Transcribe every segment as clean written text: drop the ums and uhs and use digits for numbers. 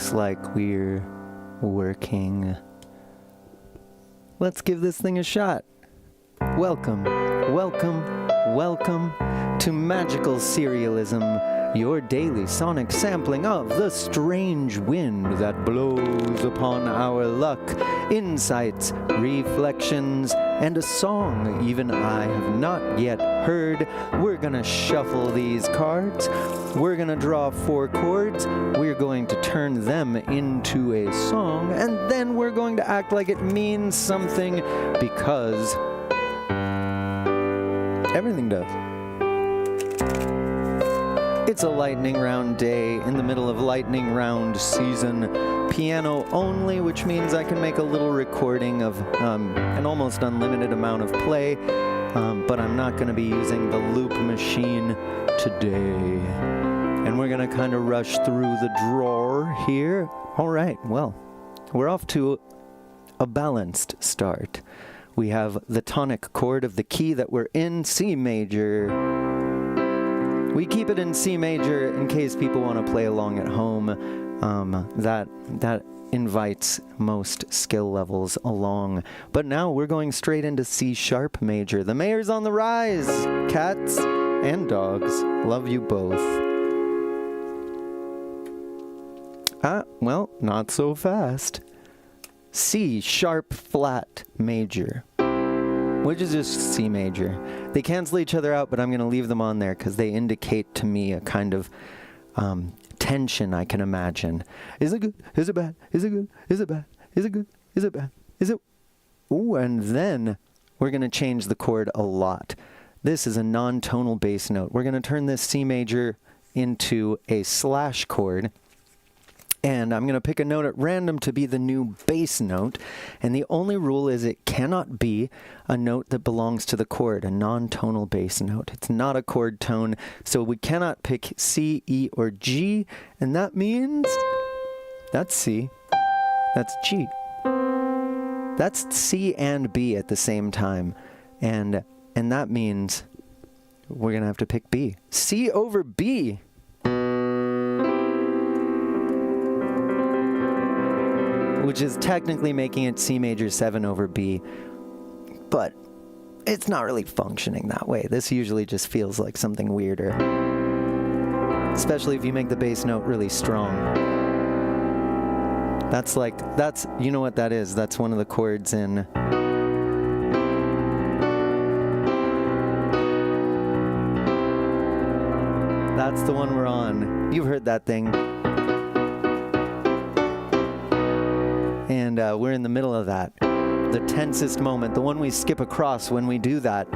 Looks like we're working. Let's give this thing a shot. Welcome, welcome, welcome to Magical Serialism, your daily sonic sampling of the strange wind that blows upon our luck, insights, reflections, and a song even I have not yet heard. We're gonna shuffle these cards. We're gonna draw 4 chords. We're going to turn them into a song, and then we're going to act like it means something, because everything does. It's a lightning round day in the middle of lightning round season. Piano only, which means I can make a little recording of an almost unlimited amount of play, but I'm not going to be using the loop machine today. And we're going to kind of rush through the drawer here. All right, well, we're off to a balanced start. We have the tonic chord of the key that we're in, C major. We keep it in C major in case people want to play along at home. That invites most skill levels along. But now we're going straight into C sharp major. The mayor's on the rise. Cats and dogs, love you both. Well, not so fast. C sharp flat major, which is just C major. They cancel each other out, but I'm going to leave them on there because they indicate to me a kind of tension I can imagine. Is it good? Is it bad? Is it good? Is it bad? Is it good? Is it bad? Is it... Ooh, and then we're going to change the chord a lot. This is a non-tonal bass note. We're going to turn this C major into a slash chord. And I'm going to pick a note at random to be the new bass note. And the only rule is it cannot be a note that belongs to the chord, a non-tonal bass note. It's not a chord tone, so we cannot pick C, E, or G. And that means that's C, that's G. That's C and B at the same time. And that means we're going to have to pick B. C over B. Which is technically making it C major 7 over B, but it's not really functioning that way. This usually just feels like something weirder, especially if you make the bass note really strong. That's you know what that is? That's one of the chords in that's the one we're on. You've heard that thing. And we're in the middle of that. The tensest moment, the one we skip across when we do that.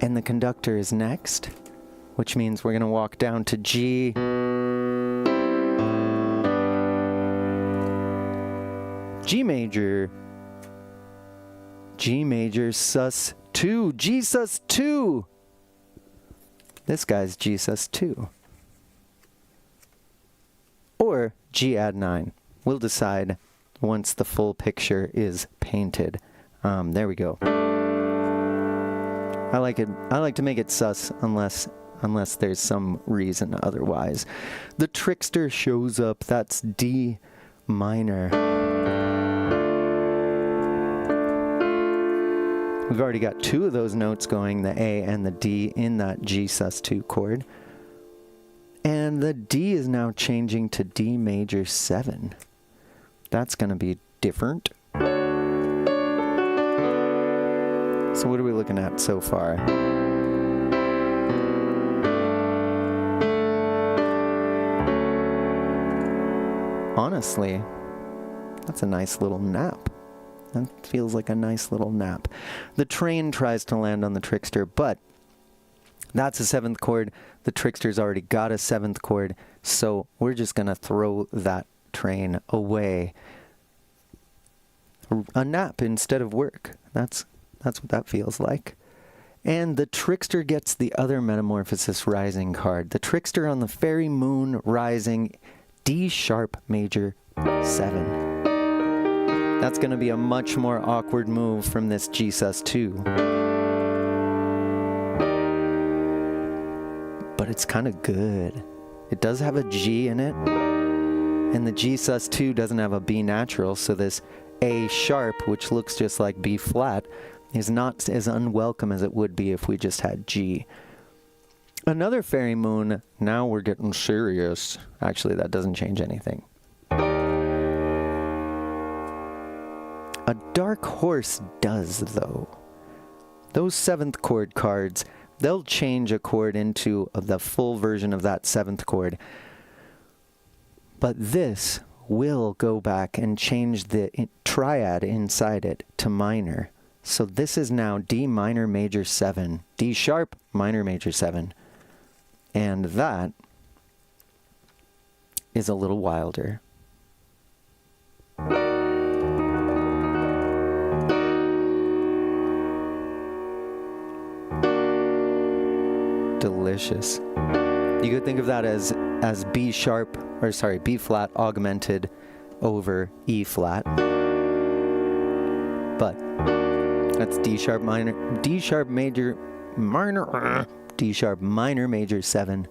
And the conductor is next, which means we're going to walk down to G. G major. G major sus 2. G sus 2. This guy's G sus 2. Or G add 9. We'll decide once the full picture is painted. There we go. I like it. I like to make it sus unless there's some reason otherwise. The trickster shows up. That's D minor. We've already got 2 of those notes going, the A and the D, in that G sus 2 chord. And the D is now changing to D major 7. That's going to be different. So what are we looking at so far? Honestly, that's a nice little nap. That feels like a nice little nap. The train tries to land on the trickster, but that's a 7th chord. The trickster's already got a 7th chord, so we're just going to throw that train away. A nap instead of work. That's what that feels like. And the trickster gets the other Metamorphosis Rising card. The trickster on the Fairy Moon Rising, D sharp major 7. That's going to be a much more awkward move from this G sus 2. But it's kind of good. It does have a G in it, and the G sus2 doesn't have a B natural, so this A sharp, which looks just like B flat, is not as unwelcome as it would be if we just had G. Another fairy moon, now we're getting serious. Actually, that doesn't change anything. A dark horse does, though. Those 7th chord cards, they'll change a chord into the full version of that 7th chord. But this will go back and change the triad inside it to minor. So this is now D minor major 7, D sharp minor major 7. And that is a little wilder. Delicious. You could think of that as B sharp, or sorry, B flat augmented over E flat. But that's D sharp minor, D sharp major, minor, D sharp minor major 7.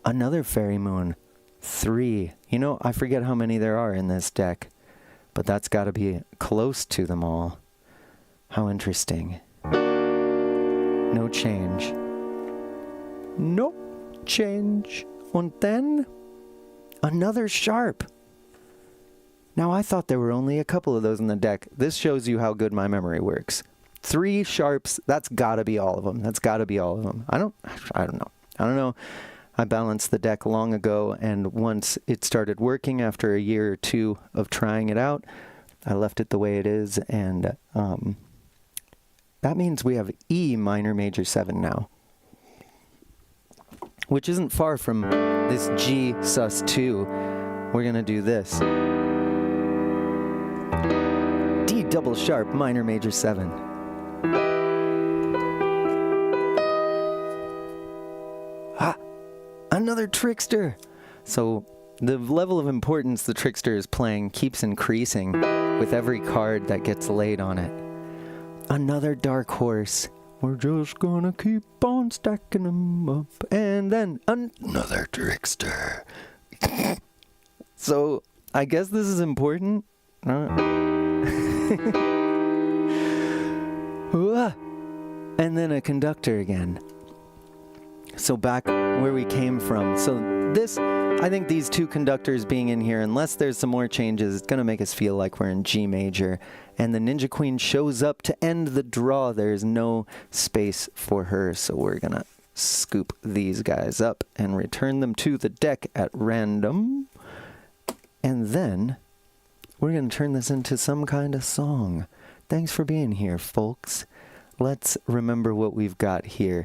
Another fairy moon. 3. You know, I forget how many there are in this deck, but that's got to be close to them all. How interesting. No change. No change. And then another sharp. Now, I thought there were only a couple of those in the deck. This shows you how good my memory works. 3 sharps, that's got to be all of them. That's got to be all of them. I don't know. I balanced the deck long ago, and once it started working after a year or two of trying it out, I left it the way it is, and that means we have E minor major 7 now, which isn't far from this G sus2. We're going to do this. D double sharp minor major 7. Another trickster. So the level of importance the trickster is playing keeps increasing with every card that gets laid on it. Another dark horse. We're just gonna keep on stacking them up. And then another trickster. So I guess this is important. And then a conductor again. So back where we came from. So this, I think these 2 conductors being in here, unless there's some more changes, it's going to make us feel like we're in G major. And the Ninja Queen shows up to end the draw. There's no space for her, so we're going to scoop these guys up and return them to the deck at random. And then we're going to turn this into some kind of song. Thanks for being here, folks. Let's remember what we've got here.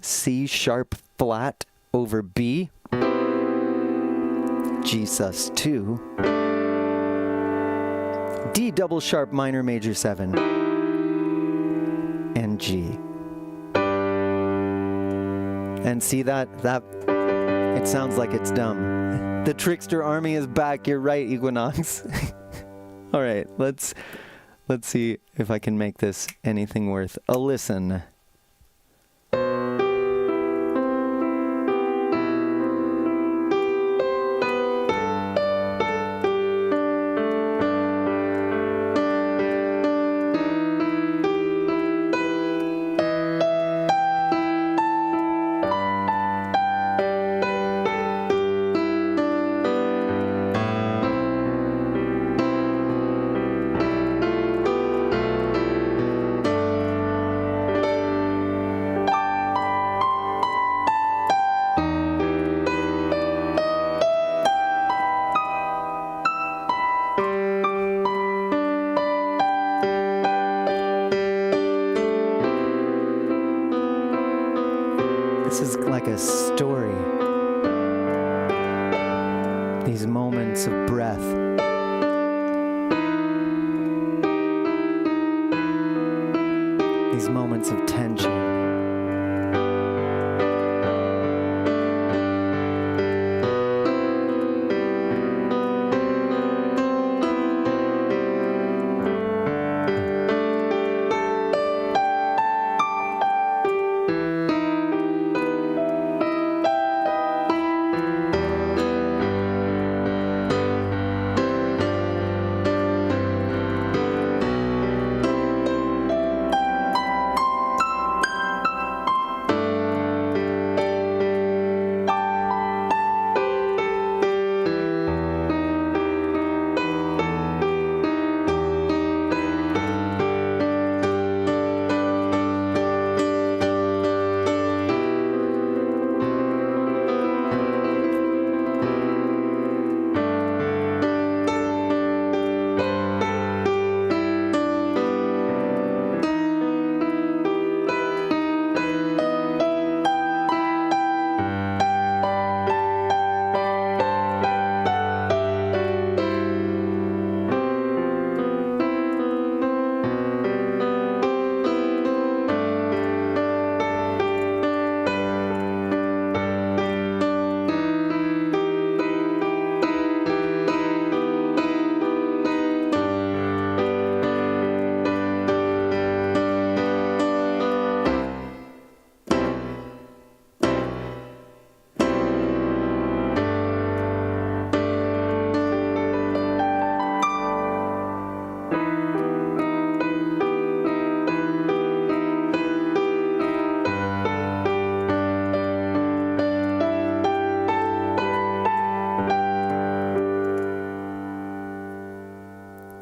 C sharp flat over B, G sus2, D double sharp minor major 7, and G. And see that it sounds like it's dumb. The trickster army is back. You're right, Equinox. All right, let's see if I can make this anything worth a listen. This is like a story. These moments of breath. These moments of tension.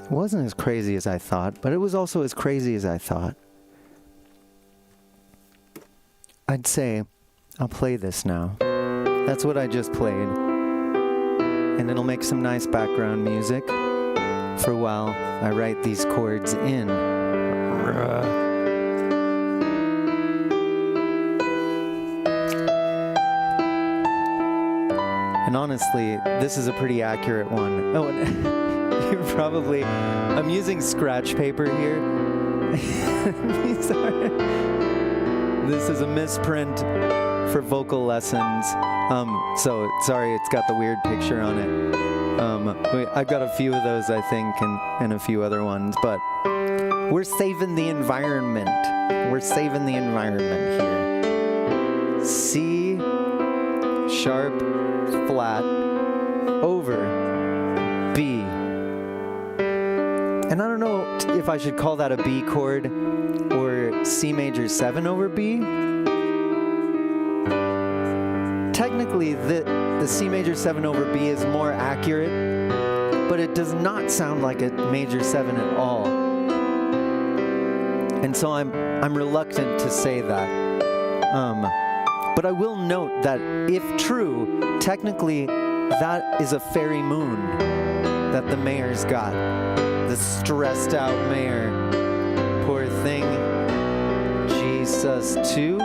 It wasn't as crazy as I thought, but it was also as crazy as I thought. I'd say I'll play this now. That's what I just played. And it'll make some nice background music for a while I write these chords in. And honestly, this is a pretty accurate one. Oh, and you're probably... I'm using scratch paper here. This is a misprint for vocal lessons. So, sorry, it's got the weird picture on it. I've got a few of those, I think, and a few other ones, but we're saving the environment. We're saving the environment here. C sharp flat over B. And I don't know if I should call that a B chord or C major 7 over B. Technically, the C major 7 over B is more accurate, but it does not sound like a major 7 at all. And so I'm reluctant to say that. But I will note that if true, technically that is a fairy moon that the mayor's got. The stressed out mayor. Poor thing. Jesus too.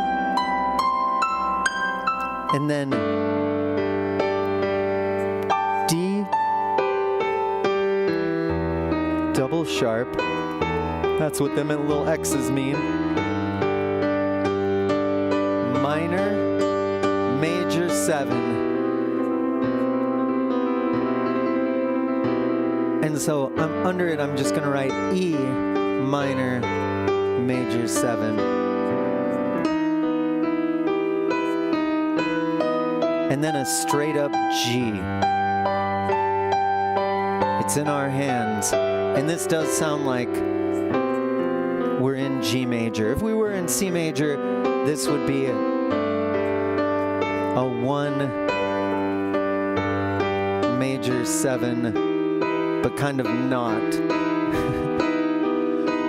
And then D double sharp. That's what them little X's mean. Minor major 7. And so under it, I'm just going to write E minor major 7. And then a straight up G. It's in our hands. And this does sound like we're in G major. If we were in C major, this would be a 1 major 7, but kind of not.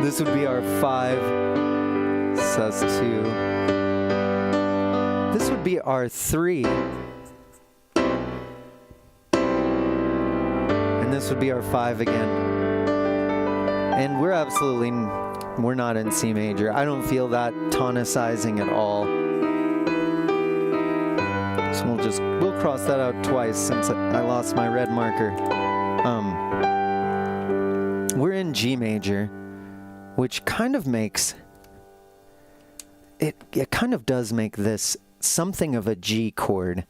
This would be our 5 sus2. This would be our 3. And this would be our 5 again. And we're not in C major. I don't feel that tonicizing at all. So we'll cross that out twice since I lost my red marker. We're in G major, which kind of makes it kind of does make this something of a G chord.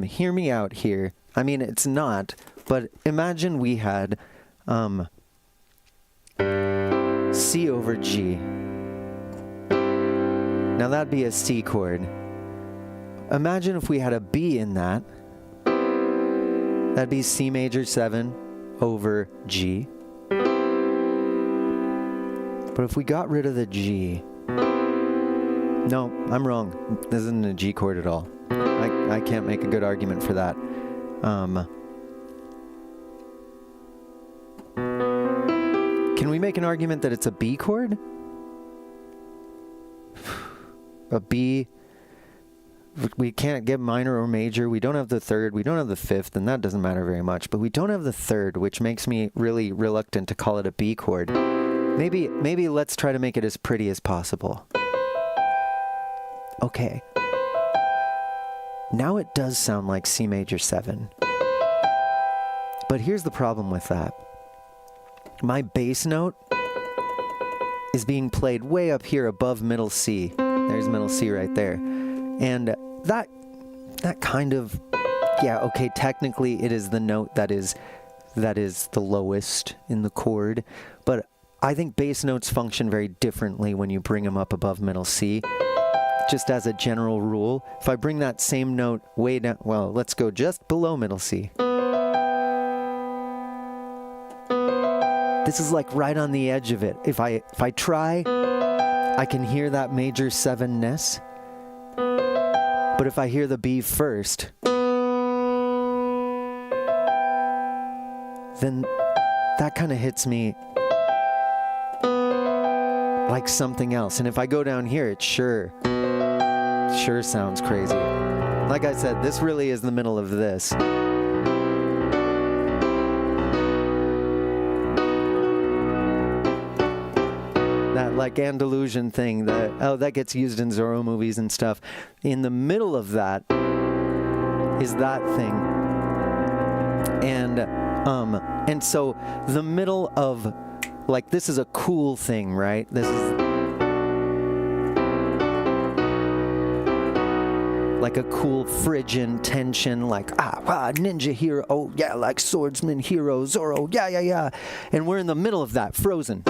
Hear me out here. I mean, it's not, but imagine we had C over G. Now that'd be a C chord. Imagine if we had a B in that. That'd be C major 7 over G. But if we got rid of the G... No, I'm wrong. This isn't a G chord at all. I can't make a good argument for that. Can we make an argument that it's a B chord? A B... We can't get minor or major. We don't have the 3rd. We don't have the 5th, and that doesn't matter very much. But we don't have the 3rd, which makes me really reluctant to call it a B chord. Maybe let's try to make it as pretty as possible. Okay. Now it does sound like C major 7. But here's the problem with that. My bass note is being played way up here above middle C. There's middle C right there. And that kind of, yeah, okay, technically it is the note that is the lowest in the chord, but I think bass notes function very differently when you bring them up above middle C. Just as a general rule, if I bring that same note way down, well, let's go just below middle C. This is like right on the edge of it. If I try, I can hear that major 7-ness. But if I hear the B first, then that kind of hits me like something else. And if I go down here, it sure sounds crazy. Like I said, this really is the middle of this. That like Andalusian thing that gets used in Zorro movies and stuff. In the middle of that is that thing. And so the middle of, like, this is a cool thing, right? This is like a cool Phrygian tension, like, ninja hero, oh yeah, like swordsman hero, Zorro, yeah. And we're in the middle of that, frozen.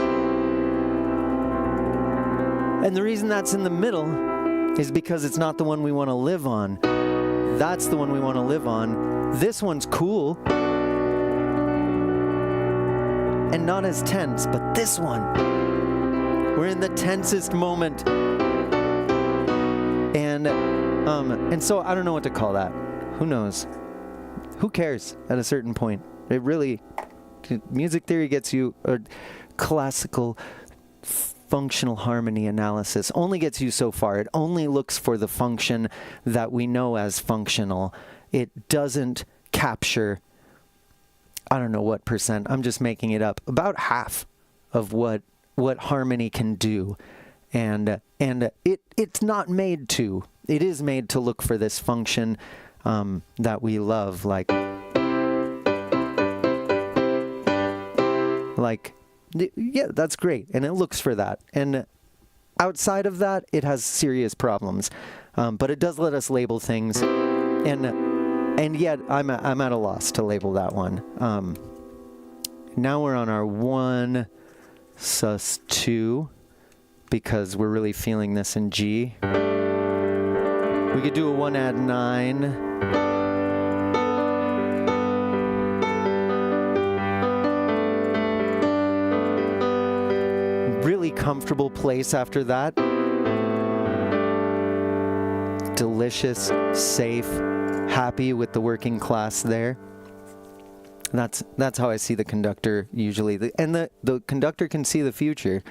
And the reason that's in the middle is because it's not the one we want to live on. That's the one we want to live on. This one's cool. And not as tense, but this one. We're in the tensest moment. And so I don't know what to call that. Who knows? Who cares at a certain point? It really, music theory gets you, or classical functional harmony analysis only gets you so far. It only looks for the function that we know as functional. It doesn't capture, I don't know what percent, I'm just making it up, about half of what harmony can do. And it's not made to. It is made to look for this function that we love, like yeah, that's great, and it looks for that. And outside of that, it has serious problems, but it does let us label things, and yet I'm at a loss to label that one. Now we're on our 1 sus 2 because we're really feeling this in G. We could do a 1 add 9. Really comfortable place after that. Delicious, safe, happy with the working class there. That's how I see the conductor usually. And the conductor can see the future.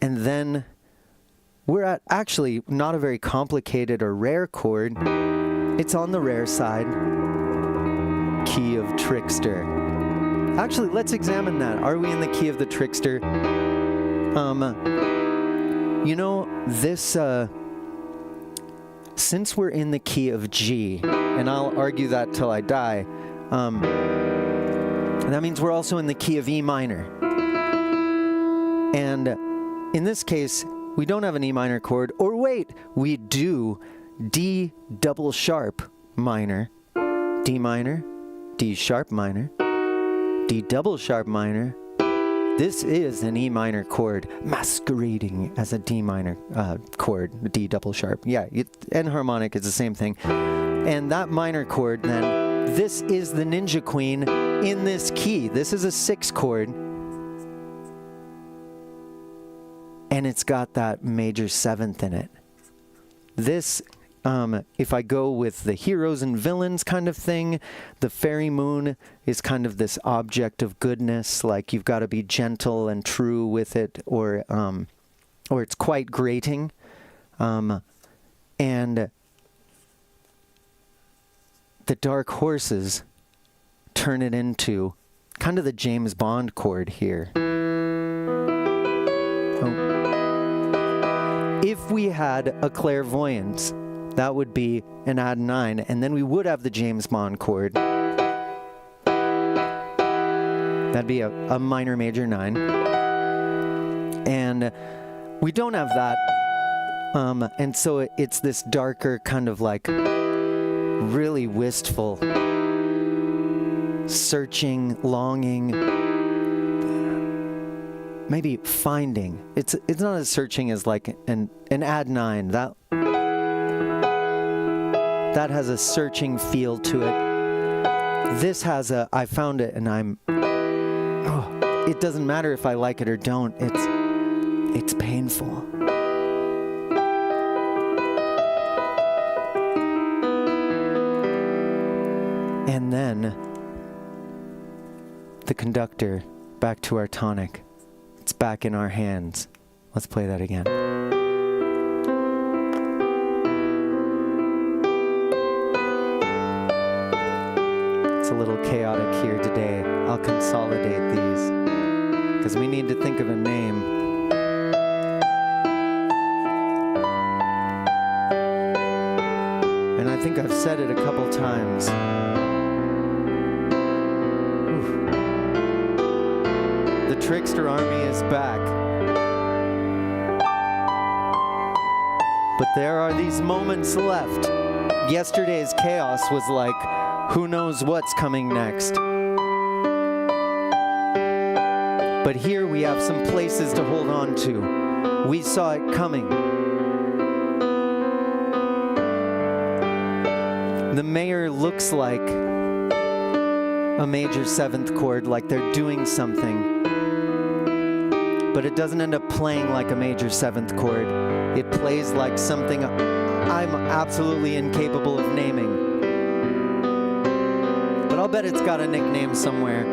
And then we're at actually not a very complicated or rare chord. It's on the rare side. Key of trickster. Actually, let's examine that. Are we in the key of the trickster? You know, this, since we're in the key of G, and I'll argue that till I die, that means we're also in the key of E minor. And in this case, we don't have an E minor chord, or wait, we do. D double sharp minor, D minor, D sharp minor, D double sharp minor. This is an E minor chord masquerading as a D minor chord, D double sharp. Yeah, and harmonic is the same thing. And that minor chord then, this is the Ninja Queen in this key. This is a 6 chord. And it's got that major 7th in it. This, if I go with the heroes and villains kind of thing, the fairy moon is kind of this object of goodness, like you've got to be gentle and true with it, or it's quite grating. And the dark horses turn it into kind of the James Bond chord here. If we had a clairvoyance, that would be an add 9, and then we would have the James Bond chord. That'd be a minor major 9. And we don't have that. And so it's this darker kind of like really wistful, searching, longing, maybe finding. It's not as searching as like an add 9. That has a searching feel to it. This has a I found it and it doesn't matter if I like it or don't. It's painful. And then the conductor back to our tonic. It's back in our hands. Let's play that again. It's a little chaotic here today. I'll consolidate these because we need to think of a name. And I think I've said it a couple times. The trickster army is back. But there are these moments left. Yesterday's chaos was like, who knows what's coming next. But here we have some places to hold on to. We saw it coming. The mayor looks like a major seventh chord, like they're doing something. But it doesn't end up playing like a major seventh chord. It plays like something I'm absolutely incapable of naming. But I'll bet it's got a nickname somewhere.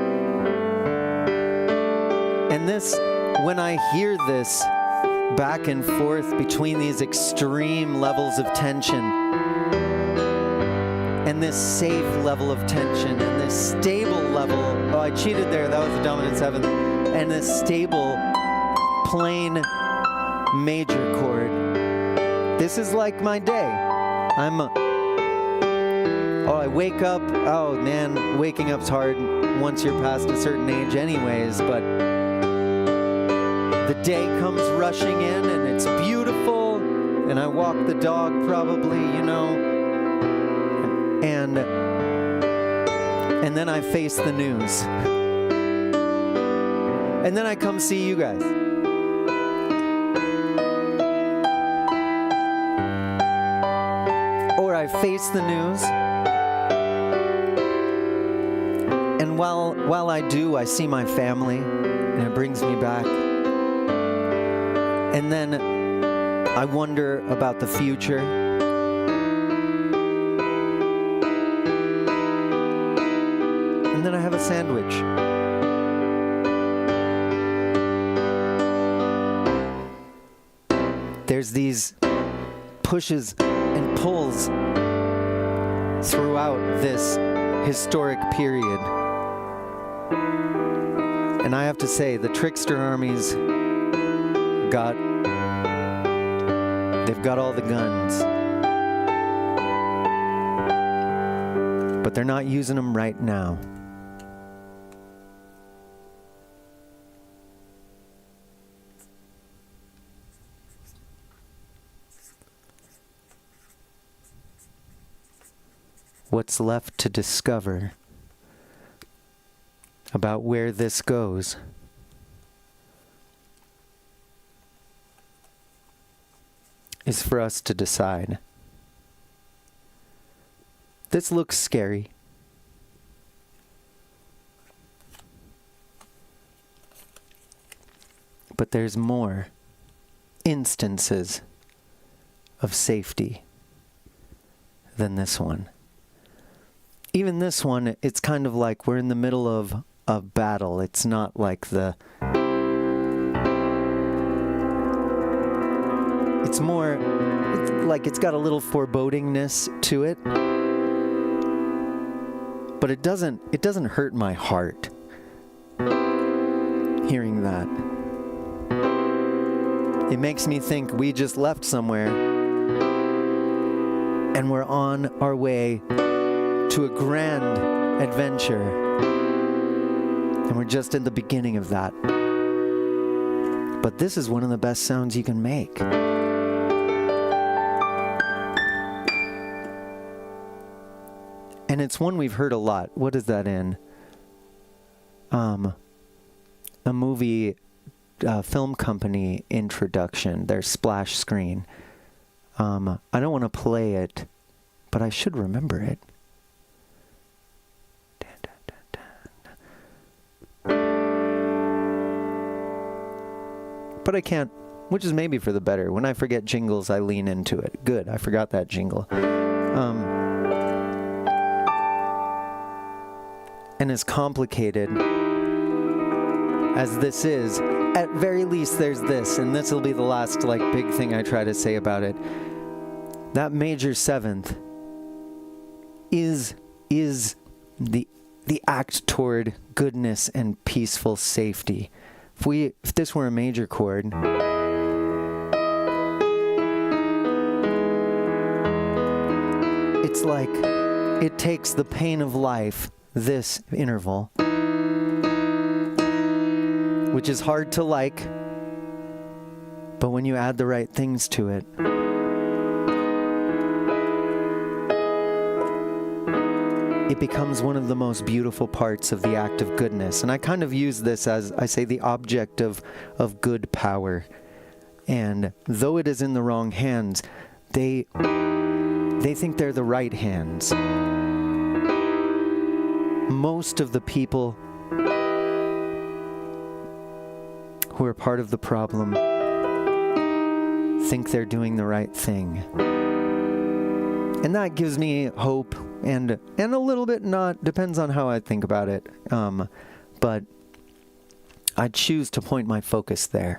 And this, when I hear this back and forth between these extreme levels of tension, and this safe level of tension, and this stable level, oh, I cheated there, that was the dominant seventh, and this stable, plain major chord. This is like my day. I wake up, oh man, waking up's hard once you're past a certain age anyways, but the day comes rushing in and it's beautiful, and I walk the dog probably, you know, and then I face the news. And then I come see you guys. Or I face the news. And while I do, I see my family, and it brings me back. And then I wonder about the future. And then I have a sandwich. There's these pushes and pulls throughout this historic period. And I have to say, the trickster armies they've got all the guns. But they're not using them right now. What's left to discover about where this goes is for us to decide. This looks scary. But there's more instances of safety than this one. Even this one, it's kind of like we're in the middle of a battle. It's not like it's more like it's got a little forebodingness to it. But it doesn't hurt my heart hearing that. It makes me think we just left somewhere and we're on our way to a grand adventure. And we're just in the beginning of that. But this is one of the best sounds you can make. And it's one we've heard a lot. What is that in? A movie, film company introduction, their splash screen. I don't want to play it, but I should remember it. But I can't, which is maybe for the better. When I forget jingles, I lean into it. Good, I forgot that jingle. And as complicated as this is, at very least there's this, and this will be the last like big thing I try to say about it. That major seventh is the act toward goodness and peaceful safety. If this were a major chord, it's like it takes the pain of life, this interval, which is hard to like, but when you add the right things to it, it becomes one of the most beautiful parts of the act of goodness. And I kind of use this as, I say, the object of good power. And though it is in the wrong hands, they think they're the right hands. Most of the people who are part of the problem think they're doing the right thing. And that gives me hope and a little bit not, depends on how I think about it. But I choose to point my focus there.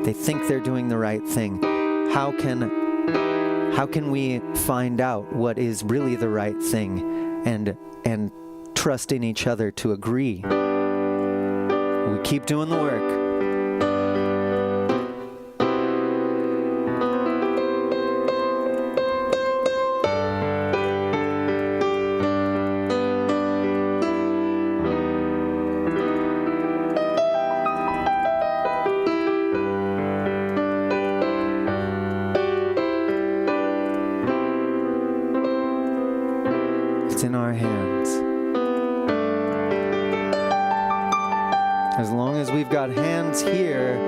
They think they're doing the right thing. How can we find out what is really the right thing and trust in each other to agree? We keep doing the work. It's in our hands. As long as we've got hands here,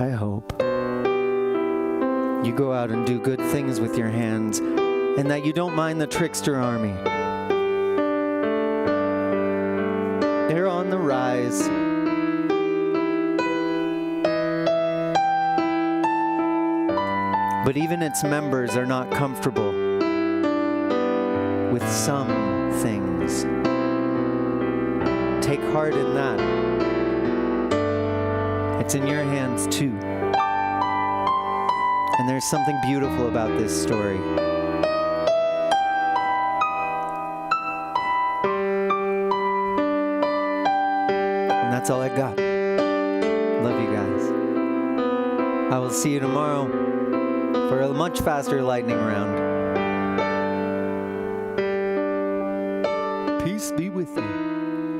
I hope you go out and do good things with your hands, and that you don't mind the trickster army. They're on the rise. But even its members are not comfortable with some things. Take heart in that. It's in your hands too. And there's something beautiful about this story. And that's all I got. Love you guys. I will see you tomorrow for a much faster lightning round. Peace be with you.